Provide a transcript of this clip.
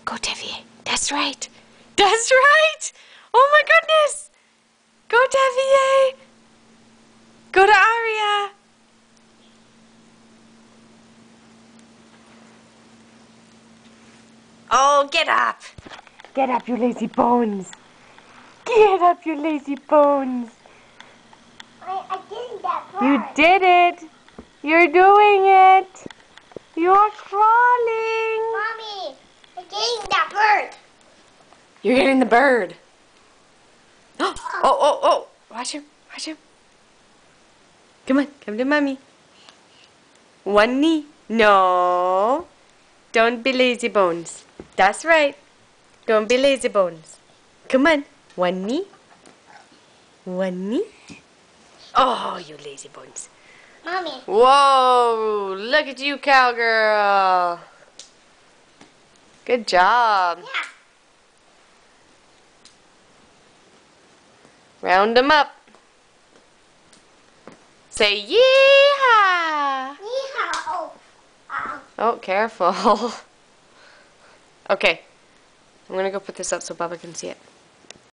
Go, Devier. That's right. That's right. Oh my goodness. Go, Devier. Go to Aria. Oh, get up. Get up, you lazy bones. Get up, you lazy bones. I did that part. You did it. You're doing it. You're crawling. Mommy, I'm getting that bird. You're getting the bird. Oh, oh, oh. Watch him. Watch him. Come on. Come to Mommy. One knee. No. Don't be lazy bones. That's right. Don't be lazy bones. Come on. One knee. One knee. Oh, you lazy bones. Mommy. Whoa. Look at you, cowgirl. Good job. Yeah. Round them up. Say yeehaw. Yeehaw. Oh, careful. Okay. I'm going to go put this up so Baba can see it.